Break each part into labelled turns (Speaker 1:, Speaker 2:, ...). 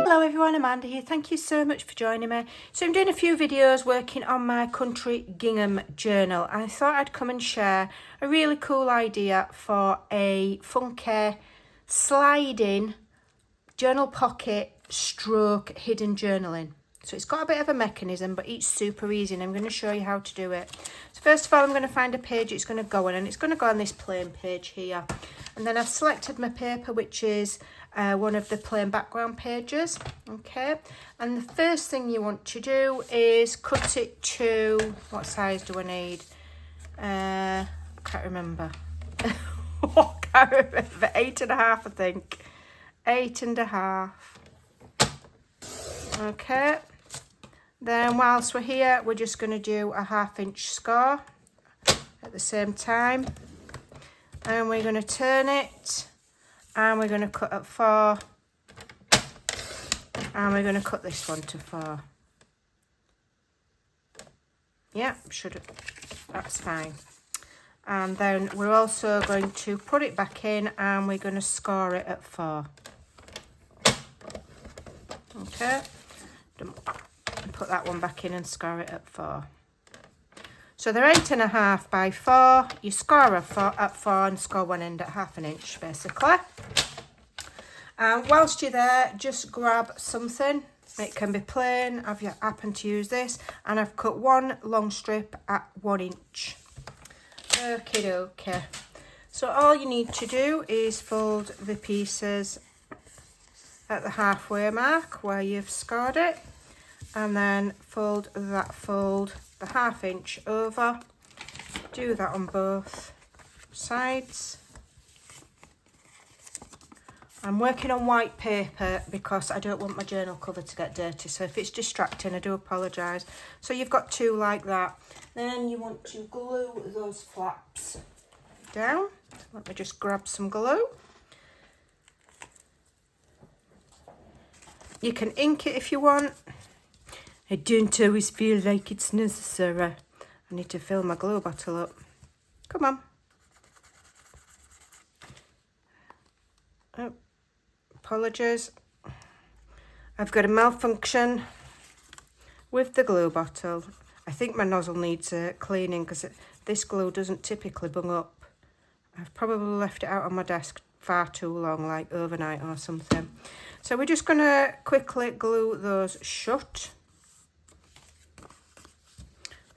Speaker 1: Hello everyone, Amanda here. Thank you so much for joining me. So I'm doing a few videos working on my country gingham journal. I thought I'd come and share a really cool idea for a funky sliding journal pocket stroke hidden journaling. So it's got a bit of a mechanism, but it's super easy and I'm going to show you how to do it. So first of all, I'm going to find a page it's going to go on, and it's going to go on this plain page here. And then I've selected my paper, which is one of the plain background pages. Okay, and the first thing you want to do is cut it to, what size do I need? Can't remember. Can't remember. 8.5, I think. 8.5. Okay. Then whilst we're here, we're just going to do a 1/2 inch score at the same time. And we're going to turn it. And we're going to cut at 4. And we're going to cut this one to 4. Yeah, that's fine. And then we're also going to put it back in and we're going to score it at 4. Okay. Put that one back in and score it at 4. So they're 8.5 by 4. You score at 4 and score one end at 1/2 inch, basically. And whilst you're there, just grab something. It can be plain. I've happened to use this, and I've cut one long strip at 1 inch. Okay, okay. So all you need to do is fold the pieces at the halfway mark where you've scored it, and then fold the 1/2 inch over. Do that on both sides. I'm working on white paper because I don't want my journal cover to get dirty, so if it's distracting, I do apologise. So you've got 2 like that. Then you want to glue those flaps down. Let me just grab some glue. You can ink it if you want. I don't always feel like it's necessary. I need to fill my glue bottle up. Come on. Oh, apologies. I've got a malfunction with the glue bottle. I think my nozzle needs cleaning because this glue doesn't typically bung up. I've probably left it out on my desk far too long, like overnight or something. So we're just going to quickly glue those shut.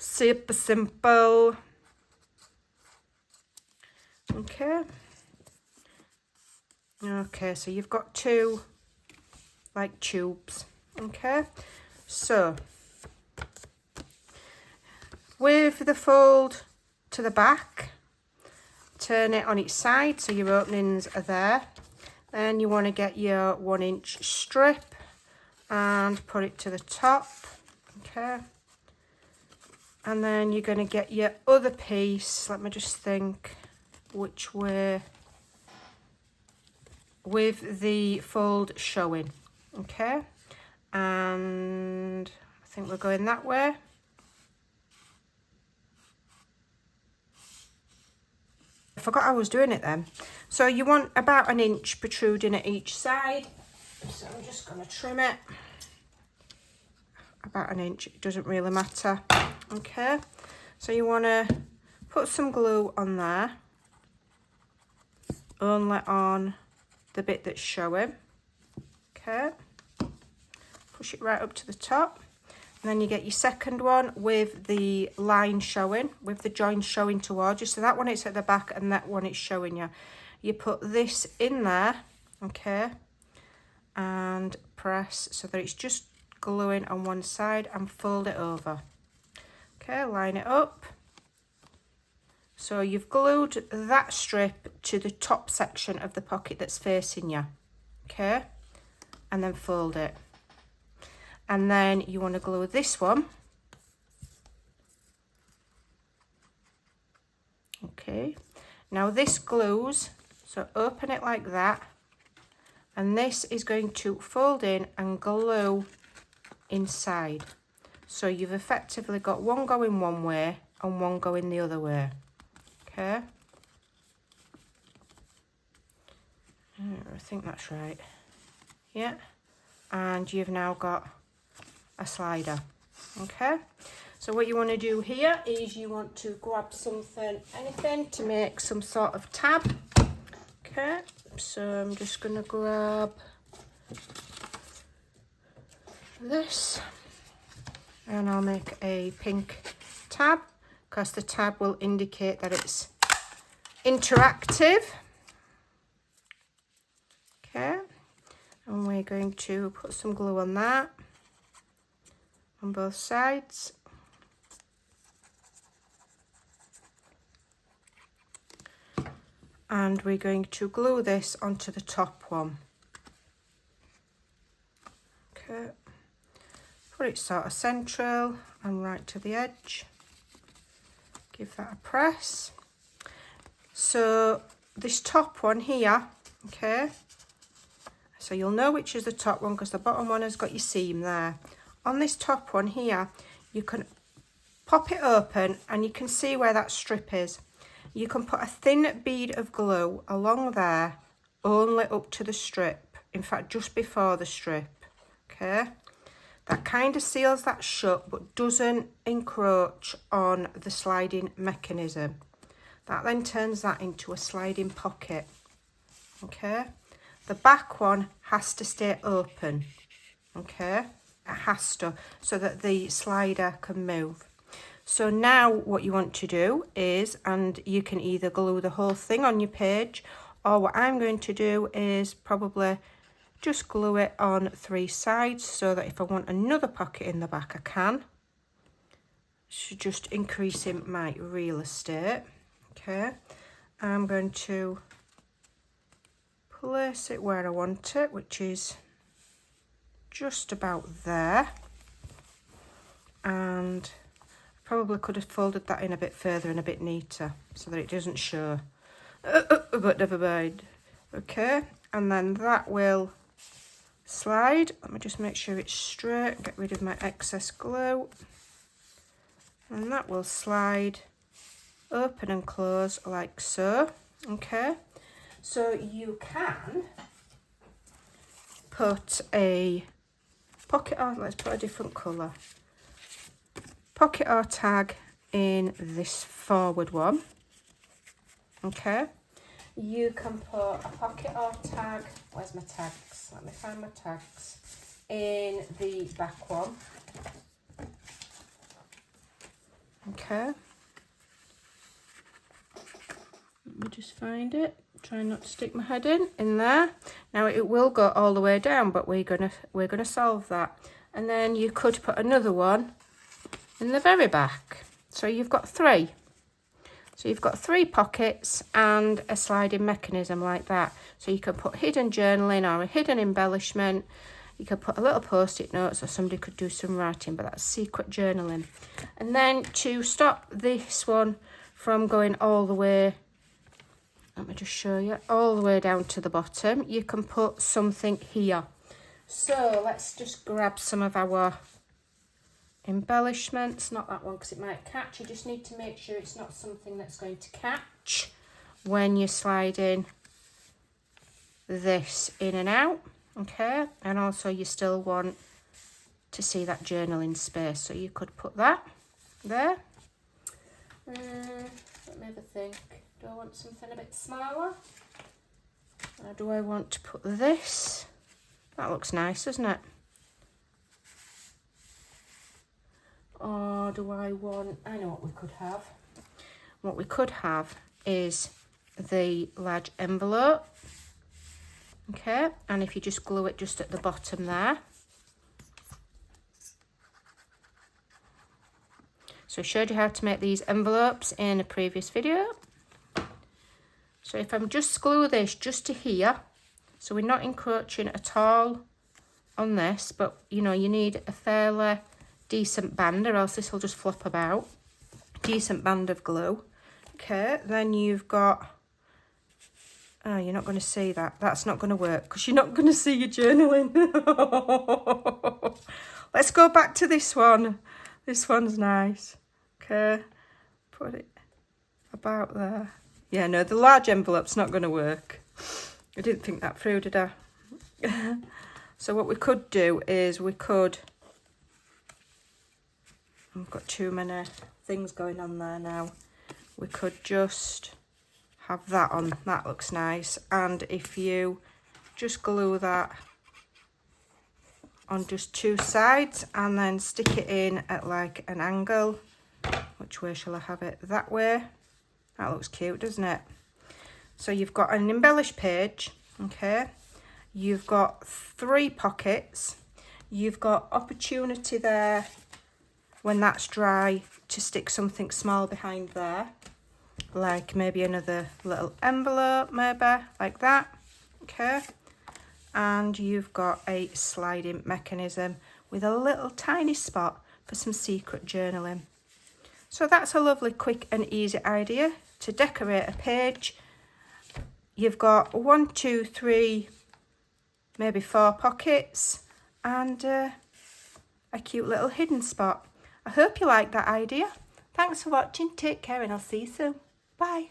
Speaker 1: Super simple. Okay. Okay, so you've got 2 like tubes. Okay, so with the fold to the back, turn it on its side so your openings are there. Then you want to get your 1 inch strip and put it to the top. Okay. And then you're going to get your other piece. Let me just think which way. With the fold showing. Okay. And I think we're going that way. I forgot I was doing it then. So you want about 1 inch protruding at each side. So I'm just going to trim it. About 1 inch, it doesn't really matter. Okay, so you want to put some glue on there, only on the bit that's showing. Okay, push it right up to the top, and then you get your second one with the line showing, with the join showing towards you. So that one it's at the back and that one it's showing you. You put this in there, okay, and press so that it's just gluing on one side and fold it over. Okay, line it up. So you've glued that strip to the top section of the pocket that's facing you. Okay, and then fold it. And then you want to glue this one. Okay, now this glues, so open it like that. And this is going to fold in and glue inside. So you've effectively got one going one way and one going the other way. Okay. I think that's right. Yeah. and you've now got a slider. Okay, so what you want to do here is you want to grab something, anything to make some sort of tab. Okay, so I'm just going to grab this, and I'll make a pink tab because the tab will indicate that it's interactive. Okay, and we're going to put some glue on that on both sides. And we're going to glue this onto the top one. Okay, put it sort of central and right to the edge. Give that a press. So this top one here, okay, so you'll know which is the top one because the bottom one has got your seam there. On this top one here, you can pop it open and you can see where that strip is. You can put a thin bead of glue along there, only up to the strip, in fact just before the strip, okay? That kind of seals that shut but doesn't encroach on the sliding mechanism. That then turns that into a sliding pocket, okay? The back one has to stay open, okay? It has to, so that the slider can move. So now what you want to do is, and you can either glue the whole thing on your page, or what I'm going to do is probably just glue it on 3 sides so that if I want another pocket in the back, I can. Should just increasing my real estate. Okay, I'm going to place it where I want it, which is just about there. And probably could have folded that in a bit further and a bit neater so that it doesn't show. But never mind. Okay, and then that will slide. Let me just make sure it's straight, get rid of my excess glue. And that will slide open and close like so. Okay, so you can put a pocket on, let's put a different colour. Pocket or tag in this forward one. Okay, you can put a pocket or tag, where's my tags? Let me find my tags. In the back one. Okay. Let me just find it. Try not to stick my head in there. Now it will go all the way down, but we're gonna solve that. And then you could put another one in the very back. So you've got 3. So you've got 3 pockets and a sliding mechanism like that. So you can put hidden journaling or a hidden embellishment. You could put a little post-it notes, or somebody could do some writing, but that's secret journaling. And then to stop this one from going all the way, let me just show you, all the way down to the bottom, you can put something here. So let's just grab some of our embellishments. Not that one because it might catch. You just need to make sure it's not something that's going to catch when you're sliding this in and out. Okay, and also you still want to see that journaling space, so you could put that there. Let me have a think. Do I want something a bit smaller? Or do I want to put this? That looks nice, doesn't it? Or do I want, I know what we could have. What we could have is the large envelope. Okay, and if you just glue it just at the bottom there. So I showed you how to make these envelopes in a previous video. So if I'm just glue this just to here, so we're not encroaching at all on this, but you know, you need a fairly decent band or else this will just flop about. Decent band of glue. Okay, then you've got, oh, you're not going to see that. That's not going to work because you're not going to see your journaling. Let's go back to this one. This one's nice. Okay, put it about there. Yeah, no, the large envelope's not going to work. I didn't think that through, did I? So what we could do is we could, I've got too many things going on there now. We could just have that on, that looks nice. And if you just glue that on just two sides and then stick it in at like an angle. Which way shall I have it? That way. That looks cute, doesn't it? So you've got an embellished page, okay? You've got 3 pockets. You've got opportunity there when that's dry to stick something small behind there. Like maybe another little envelope, maybe, like that, okay? And you've got a sliding mechanism with a little tiny spot for some secret journaling. So that's a lovely, quick and easy idea to decorate a page. You've got 1, 2, 3, maybe 4 pockets and a cute little hidden spot. I hope you like that idea. Thanks for watching. Take care and I'll see you soon. Bye.